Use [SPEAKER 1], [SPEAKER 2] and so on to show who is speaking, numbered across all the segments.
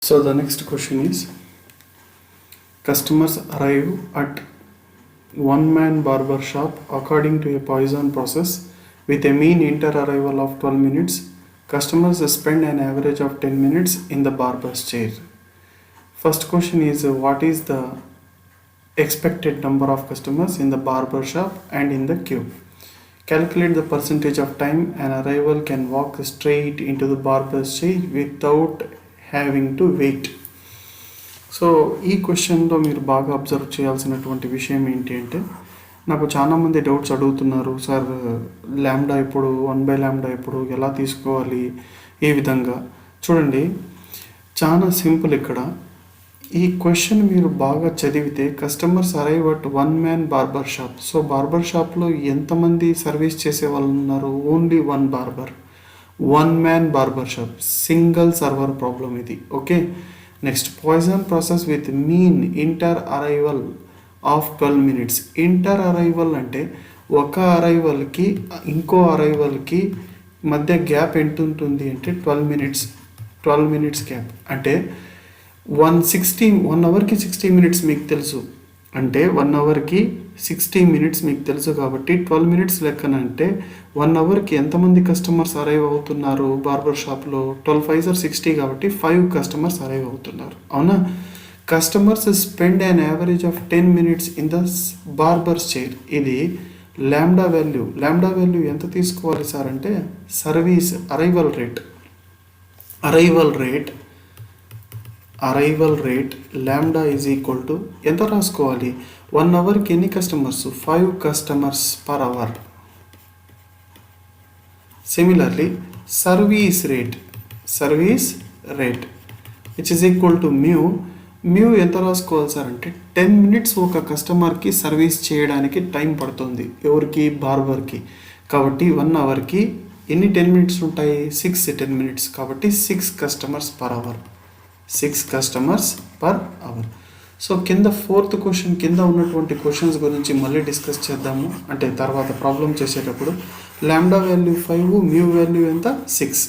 [SPEAKER 1] So the next question is, customers arrive at one-man barber shop according to a Poisson process with a mean inter-arrival of 12 minutes. Customers spend an average of 10 minutes in the barber's chair. First question is, what is the expected number of customers in the barber shop and in the queue? Calculate the percentage of time an arrival can walk straight into the barber's chair without having to wait. So ఈ క్వశ్చన్లో మీరు బాగా observe చేయాల్సినటువంటి విషయం ఏంటి అంటే, నాకు చాలామంది డౌట్స్ అడుగుతున్నారు, సార్ ల్యాండా ఎప్పుడు, 1/λ ఎప్పుడు, ఎలా తీసుకోవాలి, ఏ విధంగా. చూడండి, చాలా సింపుల్. ఇక్కడ ఈ క్వశ్చన్ మీరు బాగా చదివితే, customers arrive at one man barber shop. So barber షాప్లో ఎంతమంది సర్వీస్ చేసే వాళ్ళు ఉన్నారు? Only one barber, one man barber shop, single server problem ఇది. Okay, next Poisson process with mean inter arrival of 12 minutes. Inter arrival అంటే ఒక అరైవల్కి ఇంకో అరైవల్కి మధ్య గ్యాప్ ఎంత ఉంటుంది అంటే 12 minutes. 12 minutes గ్యాప్ అంటే 1 అవర్కి 60 minutes మీకు తెలుసు, అంటే 1 అవర్కి 60 minutes మీకు తెలుసు. కాబట్టి 12 minutes లెక్కన అంటే 1 అవర్కి ఎంతమంది కస్టమర్స్ అరైవ్ అవుతున్నారు బార్బర్ షాప్లో? 12 5 60 కాబట్టి 5 కస్టమర్స్ అరైవ్ అవుతున్నారు, అవునా? Customers spend an average of 10 minutes in the barber's chair. ఇది ల్యాండా వాల్యూ. ల్యాండా వాల్యూ ఎంత తీసుకోవాలి సార్ అంటే, సర్వీస్ అరైవల్ రేట్ ల్యాండా ఈజ్ ఈక్వల్ టు ఎంత రాసుకోవాలి? 1 అవర్కి ఎన్ని customers? 5 customers per hour. Similarly service rate which is equal to mu ఎంత రాసుకోవాలి సార్ అంటే, 10 minutes ఒక కస్టమర్కి సర్వీస్ చేయడానికి టైం పడుతుంది. ఎవరికి? బార్బర్కి. కాబట్టి 1 అవర్కి ఎన్ని 10 minutes ఉంటాయి? 6 10 minutes. కాబట్టి 6 customers per hour. 6 customers per hour. So కింద 4th క్వశ్చన్, కింద ఉన్నటువంటి క్వశ్చన్స్ గురించి మళ్ళీ డిస్కస్ చేద్దాము, అంటే తర్వాత ప్రాబ్లం చేసేటప్పుడు. ల్యాండా వాల్యూ 5, మ్యూ వాల్యూ ఎంత? 6.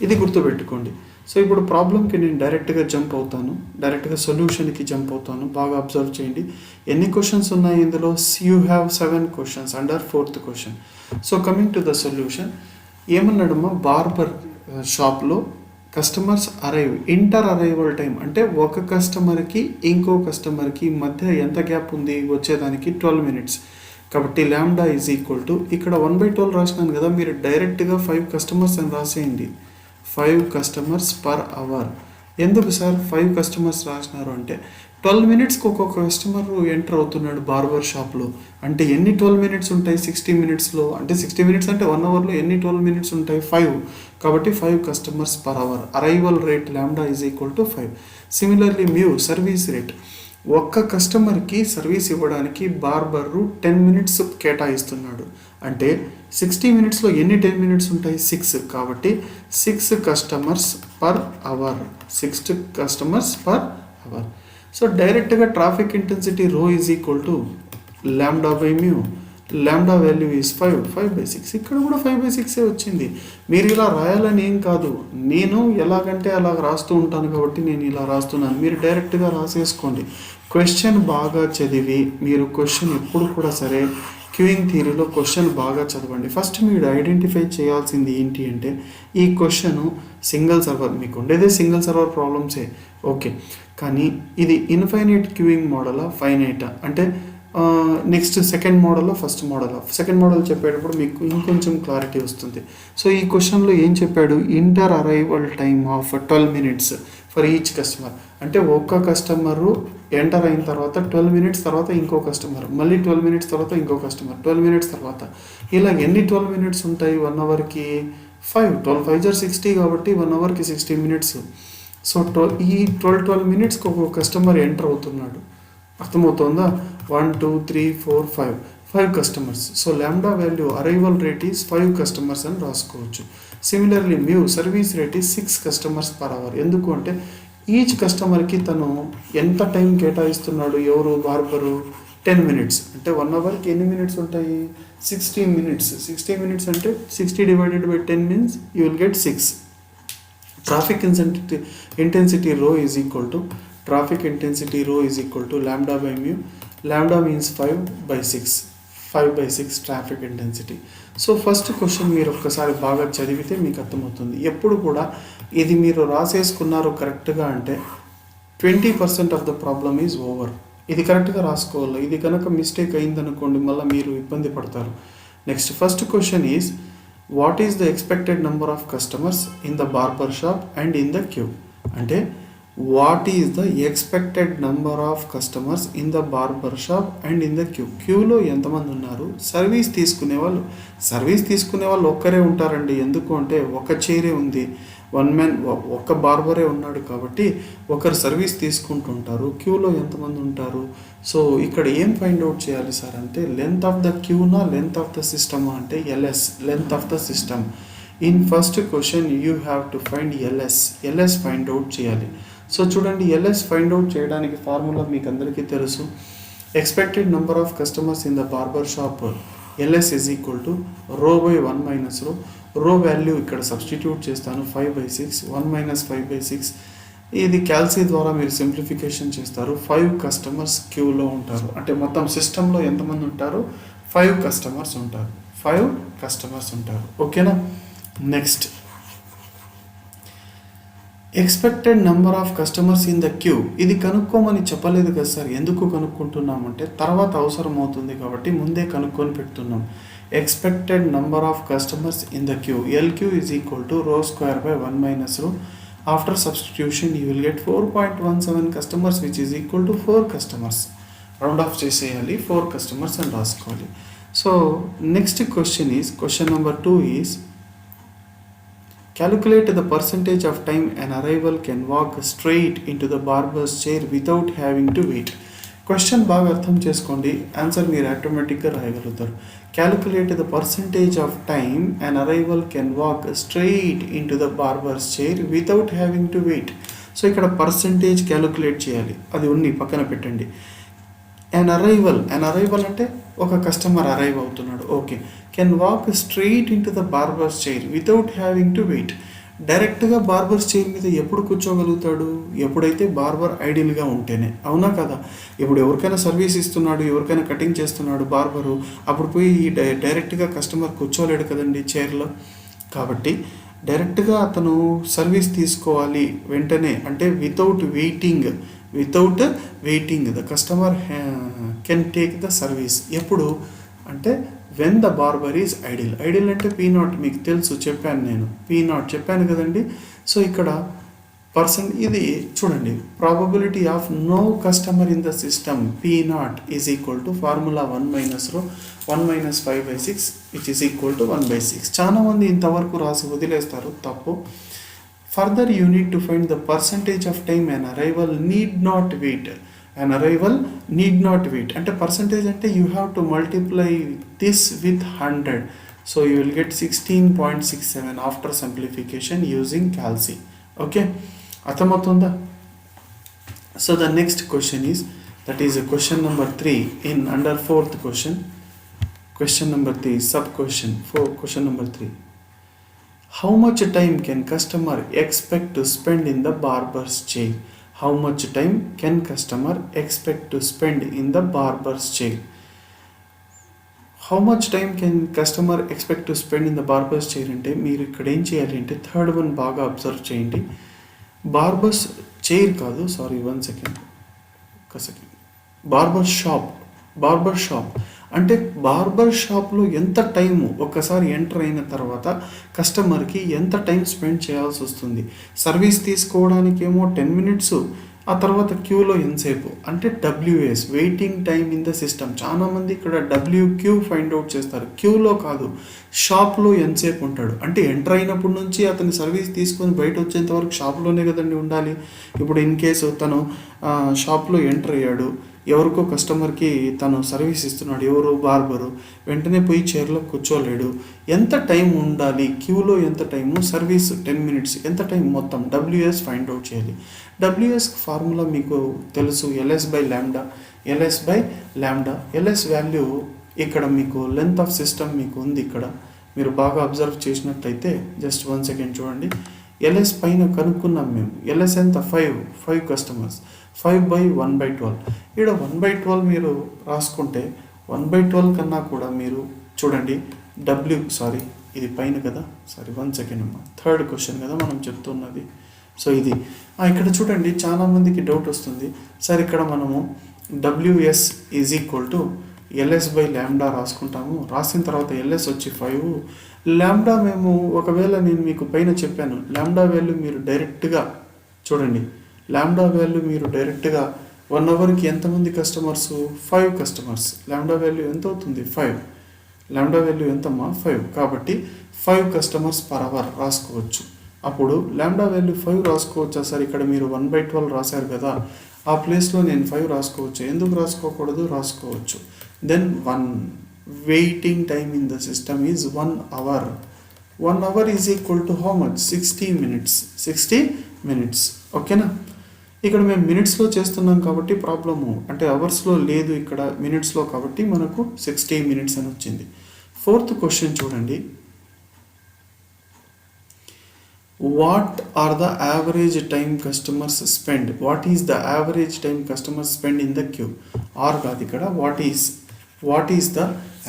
[SPEAKER 1] ఇది గుర్తుపెట్టుకోండి. సో ఇప్పుడు ప్రాబ్లంకి నేను డైరెక్ట్గా సొల్యూషన్కి జంప్ అవుతాను. బాగా అబ్జర్వ్ చేయండి. ఎన్ని క్వశ్చన్స్ ఉన్నాయి ఇందులో? You have 7 questions under 4th question. So coming to the solution, ఏమన్నాడమ్మా, బార్బర్ షాప్లో customers arrive, inter arrival time అంటే ఒక కస్టమర్కి ఇంకో కస్టమర్కి మధ్య ఎంత గ్యాప్ ఉంది వచ్చేదానికి? 12 minutes. కాబట్టి ల్యాండా ఈజ్ ఈక్వల్ టు, ఇక్కడ 1/12 రాసినాను కదా, మీరు డైరెక్ట్గా 5 customers అని రాసేయండి. 5 customers per hour. ఎందుకు సార్ 5 customers రాసినారు అంటే, 12 minutesకి ఒక్కొక్క కస్టమర్ ఎంటర్ అవుతున్నాడు బార్బర్ షాప్లో. అంటే ఎన్ని 12 minutes ఉంటాయి 60 minutesలో? అంటే 60 minutes అంటే 1 అవర్లో ఎన్ని 12 minutes ఉంటాయి? 5. కాబట్టి 5 customers per hour. Arrival rate ల్యాండా is equal to 5. Similarly mu service rate. ఒక్క కస్టమర్కి సర్వీస్ ఇవ్వడానికి బార్బరు 10 minutes కేటాయిస్తున్నాడు. అంటే 60 minutesలో ఎన్ని 10 minutes ఉంటాయి? 6. కాబట్టి 6 customers per hour. 6 customers per hour. So డైరెక్ట్గా ట్రాఫిక్ ఇంటెన్సిటీ రో is equal to lambda by mu. ల్యాండా వాల్యూ ఈజ్ 5/6. ఇక్కడ కూడా 5/6 వచ్చింది. మీరు ఇలా రాయాలని ఏం కాదు, నేను ఎలాగంటే అలా రాస్తూ ఉంటాను కాబట్టి నేను ఇలా రాస్తున్నాను. మీరు డైరెక్ట్గా రాసేసుకోండి. క్వశ్చన్ బాగా చదివి, మీరు క్వశ్చన్ ఎప్పుడు కూడా సరే క్యూయింగ్ థియరీలో క్వశ్చన్ బాగా చదవండి. ఫస్ట్ మీరు ఐడెంటిఫై చేయాల్సింది ఏంటి అంటే, ఈ క్వశ్చన్ సింగిల్ సర్వర్, మీకు ఉండేదే సింగిల్ సర్వర్ ప్రాబ్లమ్సే, ఓకే. కానీ ఇది ఇన్ఫైనైట్ క్యూయింగ్ మోడలా, ఫైనైటా అంటే నెక్స్ట్ సెకండ్ మోడల్లో ఫస్ట్ మోడల్. సెకండ్ మోడల్ చెప్పేటప్పుడు మీకు ఇంకొంచెం క్లారిటీ వస్తుంది. సో ఈ క్వశ్చన్లో ఏం చెప్పాడు? Inter arrival time of 12 minutes for each customer. అంటే ఒక్క కస్టమరు ఎంటర్ అయిన తర్వాత 12 minutes తర్వాత ఇంకో కస్టమర్, మళ్ళీ 12 minutes తర్వాత ఇంకో కస్టమర్, 12 minutes తర్వాత, ఇలా ఎన్ని 12 minutes ఉంటాయి 1 అవర్కి? 5. 12 5 60 కాబట్టి 1 అవర్కి 60 minutes. సో ఈ 12 minutesకి ఒక కస్టమర్ ఎంటర్ అవుతున్నాడు. అర్థమవుతుందా? 1 2 3 4 5 customers. సో ల్యాండా value arrival rate is 5 customers అని రాసుకోవచ్చు. Similarly mu service rate is 6 customers per hour. ఎందుకు అంటే ఈచ్ కస్టమర్కి తను ఎంత టైం కేటాయిస్తున్నాడు? ఎవరు? బార్బరు. 10 minutes. అంటే 1 అవర్కి ఎన్ని మినిట్స్ ఉంటాయి? 60 minutes. 60 minutes అంటే 60 divided by 10 means you will get 6. traffic intensity rho is equal to traffic intensity rho is equal to lambda by mu. Lambda means 5/6 traffic intensity. So first question మీరు ఒక్కసారి బాగా చదివితే మీకు అర్థమవుతుంది. ఎప్పుడు కూడా ఇది మీరు రాసేసుకున్నారు కరెక్ట్గా అంటే 20% of the problem is over. ఇది కరెక్ట్గా రాసుకోవాలి. ఇది కనుక మిస్టేక్ అయిందనుకోండి మళ్ళీ మీరు ఇబ్బంది పడతారు. Next first question is what is the expected number of customers in the barber shop and in the queue. అంటే what is the expected number of customers in the barber shop and in the queue. క్యూలో ఎంతమంది ఉన్నారు? Service తీసుకునే వాళ్ళు ఒక్కరే ఉంటారండి. ఎందుకు అంటే ఒక చైరే ఉంది, ఒక్క బార్బరే ఉన్నాడు కాబట్టి ఒకరు సర్వీస్ తీసుకుంటుంటారు. క్యూలో ఎంతమంది ఉంటారు? సో ఇక్కడ ఏం ఫైండ్ అవుట్ చేయాలి సార్ అంటే లెంత్ ఆఫ్ ద క్యూనా లెంత్ ఆఫ్ ద సిస్టమా అంటే LS, length of the system. In first question you have to find LS find out చేయాలి. సో చూడండి, ఎల్ఎస్ ఫైండ్ అవుట్ చేయడానికి ఫార్ములా మీకు అందరికీ తెలుసు. Expected number of customers in the barber shop LS is equal to rho by 1 minus rho. Rho value ఇక్కడ substitute చేస్తాను 5/6, 1 minus 5/6. ఇది క్యాల్సీ ద్వారా మీరు సింప్లిఫికేషన్ చేస్తారు. 5 కస్టమర్స్ క్యూలో ఉంటారు. అంటే మొత్తం సిస్టంలో ఎంతమంది ఉంటారు? 5 కస్టమర్స్ ఉంటారు. ఓకేనా? Next expected number of customers in the queue. ఇది కనుక్కోమని చెప్పలేదు కదా సార్. ఎందుకు కనుక్కుంటున్నామంటే తర్వాత అవసరం అవుతుంది కాబట్టి ముందే కనుక్కొని పెడుతున్నాం. Expected number of customers in the queue LQ is equal to rho square by 1 minus rho. After substitution you will get 4.17 customers which is equal to 4 customers. Round off చేసేయాలి, 4 కస్టమర్స్ అని రాసుకోవాలి. So next question number 2 is calculate the percentage of time an arrival can walk straight into the barber's chair without having to wait. Question బాగా అర్థం చేసుకోండి, answer మీరు ఆటోమేటిక్గా రాయగలుగుతారు. Calculate the percentage of time on arrival can walk straight in to the barber's chair without having to wait. So ఇక్కడ percentage calculate చేయాలి, అది ఉన్ని పక్కన పెట్టండి. అన్ అరైవల్ అంటే ఒక కస్టమర్ అరైవ్ అవుతున్నాడు. Okay, can walk straight in to the barber's chair without having to wait. డైరెక్ట్గా బార్బర్స్ చైర్ మీద ఎప్పుడు కూర్చోగలుగుతాడు? ఎప్పుడైతే బార్బర్ ఐడియల్గా ఉంటేనే. అవునా కదా? ఇప్పుడు ఎవరికైనా సర్వీస్ ఇస్తున్నాడు, ఎవరికైనా కటింగ్ చేస్తున్నాడు బార్బరు, అప్పుడు పోయి డైరెక్ట్గా కస్టమర్ కూర్చోలేడు కదండి చైర్లో. కాబట్టి డైరెక్ట్గా అతను సర్వీస్ తీసుకోవాలి వెంటనే, అంటే without waiting the customer can take the service. ఎప్పుడు అంటే when the barber is idle అంటే P0 మీకు తెలుసు, చెప్పాను నేను P0 చెప్పాను కదండి. సో ఇక్కడ ఇది చూడండి, probability of no customer in the system P0 is equal to formula 1 minus rho 1 minus 5/6 which is equal to 1/6. చాలా మంది ఇంతవరకు రాసి వదిలేస్తారు, తప్పు. Further you need to find the percentage of time on arrival need not wait. అంటే percentage అంటే you have to multiply this with 100. So you will get 16.67 after simplification using calci. Okay, అర్థమవుతుందా? So the next question is question number 3 in under 4th question. Question number 3, sub-question 4, question number 3. How much time can customer expect to spend in the barber's chair? How much time can customer expect to spend in the barber's chair? How much time can customer expect to spend in the barber's chair అంటే మీరు ఇక్కడ ఏం చేయాలి అంటే third one బాగా observe చేయండి. Barbers chair కాదు, sorry 1 second, barber shop అంటే బార్బర్ షాప్లో ఎంత టైము ఒక్కసారి ఎంటర్ అయిన తర్వాత కస్టమర్కి ఎంత టైం స్పెండ్ చేయాల్సి వస్తుంది. సర్వీస్ తీసుకోవడానికి ఏమో 10 minutes, ఆ తర్వాత క్యూలో ఎంతసేపు అంటే WS, waiting time in the system. చాలామంది ఇక్కడ WQ ఫైండ్ అవుట్ చేస్తారు, క్యూలో కాదు, షాప్లో ఎంతసేపు ఉంటాడు అంటే ఎంటర్ అయినప్పటి నుంచి అతని సర్వీస్ తీసుకొని బయట వచ్చేంత వరకు షాప్లోనే కదండి ఉండాలి. ఇప్పుడు ఇన్ కేసు తను షాప్లో ఎంటర్ అయ్యాడు, ఎవరికో కస్టమర్కి తను సర్వీస్ ఇస్తున్నాడు, ఎవరు బార్బరు, వెంటనే పోయి చైర్లో కూర్చోలేడు. ఎంత టైం ఉండాలి క్యూలో, ఎంత టైము, సర్వీస్ 10 minutes, ఎంత టైం మొత్తం WS ఫైండ్ అవుట్ చేయాలి. WS ఫార్ములా మీకు తెలుసు, LS by lambda. LS value ఇక్కడ మీకు లెంత్ ఆఫ్ సిస్టమ్ మీకు ఉంది. ఇక్కడ మీరు బాగా అబ్జర్వ్ చేసినట్లయితే జస్ట్ 1 second చూడండి. ఎల్ఎస్ పైన కనుక్కున్నాం మేము. ఎల్ఎస్ ఎంత? 5 కస్టమర్స్. 5/1/12. ఇక్కడ 1/12 మీరు రాసుకుంటే 1/12 కన్నా కూడా మీరు చూడండి ఇది పైన కదా, 1 సెకండ్ అమ్మా, థర్డ్ క్వశ్చన్ కదా మనం చెప్తున్నది. సో ఇది ఇక్కడ చూడండి, చాలా మందికి డౌట్ వస్తుంది సార్, ఇక్కడ మనము WS is equal to LS/λ రాసుకుంటాము. రాసిన తర్వాత LS వచ్చి 5, లాంబ్డా మేము ఒకవేళ నేను మీకు పైన చెప్పాను, లాంబ్డా వాల్యూ మీరు డైరెక్ట్గా చూడండి, లాంబ్డా వాల్యూ మీరు డైరెక్ట్గా 1 అవర్కి ఎంతమంది కస్టమర్స్? 5 కస్టమర్స్. లాంబ్డా వాల్యూ ఎంత అవుతుంది? 5. లాంబ్డా వాల్యూ ఎంతమ్మా? 5. కాబట్టి 5 కస్టమర్స్ పర్ అవర్ రాసుకోవచ్చు. అప్పుడు లాంబ్డా వాల్యూ 5 రాసుకోవచ్చా సార్? ఇక్కడ మీరు 1/12 రాశారు కదా, ఆ ప్లేస్లో నేను 5 రాసుకోవచ్చు. ఎందుకు రాసుకోకూడదు? రాసుకోవచ్చు. Then 1 waiting time in the system is 1 hour. 1 hour is equal to how much? 60 minutes. 60 minutes. ఓకేనా? ఇక్కడ మేము మినిట్స్లో చేస్తున్నాం కాబట్టి ప్రాబ్లము, అంటే అవర్స్లో లేదు, ఇక్కడ మినిట్స్లో కాబట్టి మనకు 60 మినిట్స్ అని వచ్చింది. ఫోర్త్ క్వశ్చన్ చూడండి, what are the average time customers spend? What is the average time customers spend in the queue? Are కాదు, ఇక్కడ what is the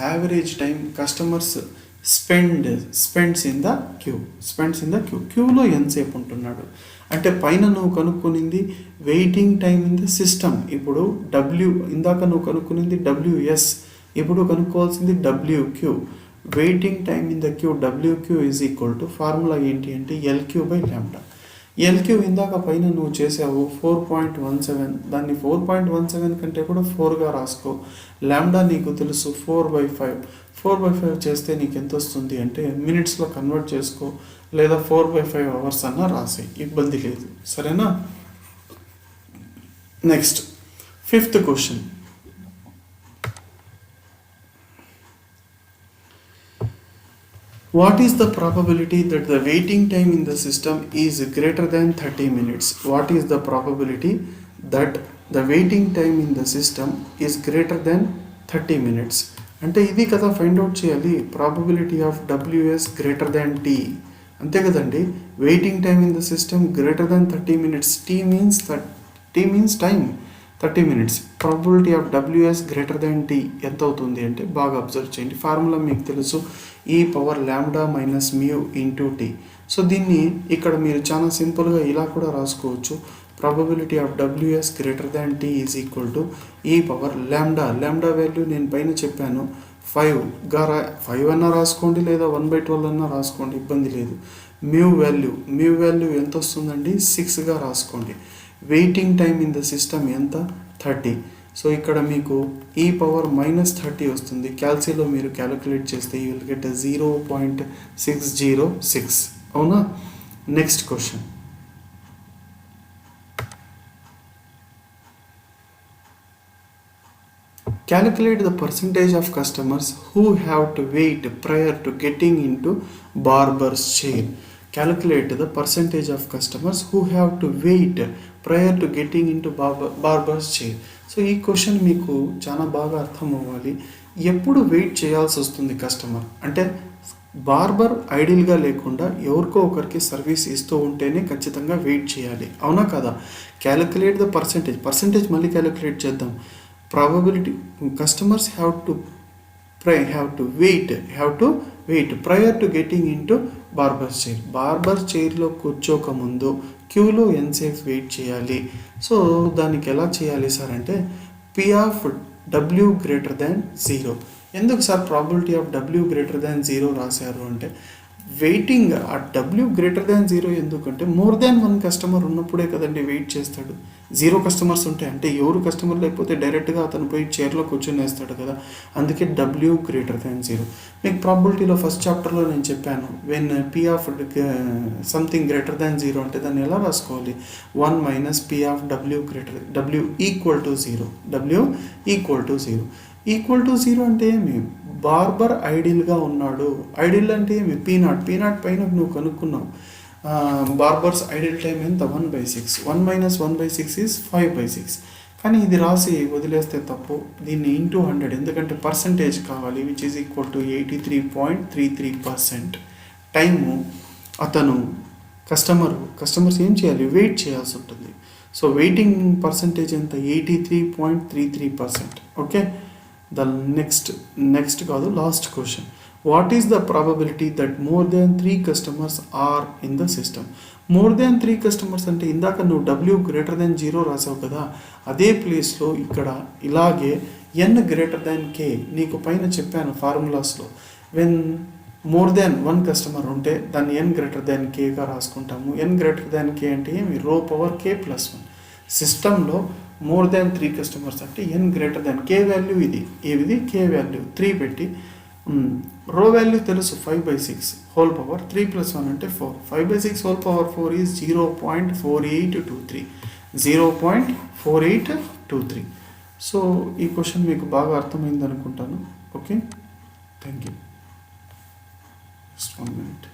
[SPEAKER 1] average time customers spends in the queue. క్యూలో ఎంతసేపు ఉంటున్నాడు అంటే పైన నువ్వు కనుక్కునింది waiting time in the system. ఇప్పుడు ఇందాక నువ్వు కనుక్కునింది WS, ఇప్పుడు కనుక్కోవాల్సింది WQ. Waiting time in the queue, WQ is equal to formula ఏంటి అంటే LQ/λ. LQ ఇందాక పైన నువ్వు చేసావు 4.17, దాన్ని 4.17 కంటే కూడా 4గా రాసుకో. లాంబ్డా నీకు తెలుసు 4/5. 4/5 చేస్తే నీకు ఎంత వస్తుంది అంటే మినిట్స్లో కన్వర్ట్ చేసుకో, లేదా 4/5 అవర్స్ అన్నా రాసే, ఇబ్బంది లేదు. సరేనా? Next fifth question, what is the probability that the waiting time in the system is greater than 30 minutes? What is the probability that the waiting time in the system is greater than 30 minutes? అంటే ఇది కదా find out చేయాలి. Probability of WS greater than T, అంతే కదండి. Waiting time in the system greater than 30 minutes. T means time, 30 minutes. Probability of WS greater than T ఎంత అవుతుంది అంటే బాగా అబ్జర్వ్ చేయండి. ఫార్ములా మీకు తెలుసు, e⁻λ μ ఇంటూ T. సో దీన్ని ఇక్కడ మీరు చాలా సింపుల్గా ఇలా కూడా రాసుకోవచ్చు. Probability of WS greater than T is equal to e⁻λ. Lambda value నేను పైన చెప్పాను 5 అన్నా రాసుకోండి, లేదా 1/12 అన్నా రాసుకోండి, ఇబ్బంది లేదు. మ్యూ వాల్యూ ఎంత వస్తుందండి? 6గా రాసుకోండి. Waiting time in the system ఎంత? 30. సో ఇక్కడ మీకు e⁻−30 వస్తుంది. క్యాల్సీలో మీరు క్యాలిక్యులేట్ చేస్తే యూ విల్ గెట్ 0.606. అవునా? Next question, calculate the percentage of customers who have to wait prior to getting into barber's chair. Calculate the percentage of customers who have to wait prior to getting into barber's chair. So ఈ question మీకు చాలా బాగా అర్థం అవ్వాలి. ఎప్పుడు wait చేయాల్సి వస్తుంది customer అంటే, బార్బర్ ఐడియల్గా లేకుండా ఎవరికో ఒకరికి సర్వీస్ ఇస్తూ ఉంటేనే ఖచ్చితంగా వెయిట్ చేయాలి. అవునా కదా? క్యాలిక్యులేట్ ద పర్సంటేజ్ మళ్ళీ క్యాలిక్యులేట్ చేద్దాం. Probability customers have to wait prior to getting in to barber చైర్లో కూర్చోకముందు క్యూలో ఎంతసేపు వెయిట్ చేయాలి. సో దానికి ఎలా చేయాలి సార్ అంటే P(W) గ్రేటర్ దాన్ 0. ఎందుకు sir probability of W greater than 0 రాశారు అంటే, వెయిటింగ్ ఆ W గ్రేటర్ దాన్ 0 ఎందుకంటే మోర్ దాన్ 1 కస్టమర్ ఉన్నప్పుడే కదండి వెయిట్ చేస్తాడు. 0 కస్టమర్స్ ఉంటాయి అంటే ఎవరు కస్టమర్ లేకపోతే డైరెక్ట్గా అతను పోయి చైర్లో కూర్చొని వేస్తాడు కదా, అందుకే W గ్రేటర్ దాన్ 0. మీకు ప్రాబిలిటీలో ఫస్ట్ చాప్టర్లో నేను చెప్పాను, when P of something greater than 0 అంటే దాన్ని ఎలా రాసుకోవాలి? 1 - P(W) equal to 0. W equal to 0. Equal to 0 అంటే ఏమి? బార్బర్ ఐడియల్గా ఉన్నాడు. ఐడియల్ అంటే ఏమి? P0 పైన నువ్వు కనుక్కున్నావు. బార్బర్స్ ఐడియల్ టైం ఎంత? 1/6. 1 - 1/6 ఈజ్ 5/6. కానీ ఇది రాసి వదిలేస్తే తప్పు. దీన్ని ఇంటూ 100, ఎందుకంటే పర్సంటేజ్ కావాలి, which is equal to 83.33%. Time అతను కస్టమర్స్ ఏం చేయాలి, వెయిట్ చేయాల్సి ఉంటుంది. సో వెయిటింగ్ పర్సంటేజ్ ఎంత, 83.33%. ఓకే, ద నెక్స్ట్ కాదు, last question. What is the probability that more than 3 customers are in the system? More than 3 customers అంటే ఇందాక నువ్వు W>0 రాసావు కదా, అదే ప్లేస్లో ఇక్కడ ఇలాగే N>K నీకు పైన చెప్పాను ఫార్ములాస్లో. వెన్ మోర్ దాన్ 1 కస్టమర్ ఉంటే దాన్ని N>Kగా రాసుకుంటాము. N>K అంటే ఏమి, రో పవర్ K+1. సిస్టంలో మోర్ దాన్ 3 కస్టమర్స్ అంటే N>K వాల్యూ ఇది K వాల్యూ 3 పెట్టి, రో వాల్యూ తెలుసు 5/6 హోల్ పవర్ 3+1 అంటే 4. 5/6 హోల్ పవర్ 4 ఈజ్ 0.4823. 0.4823. సో ఈ క్వశ్చన్ మీకు బాగా అర్థమైంది అనుకుంటాను. Okay, thank you. Just 1 minute.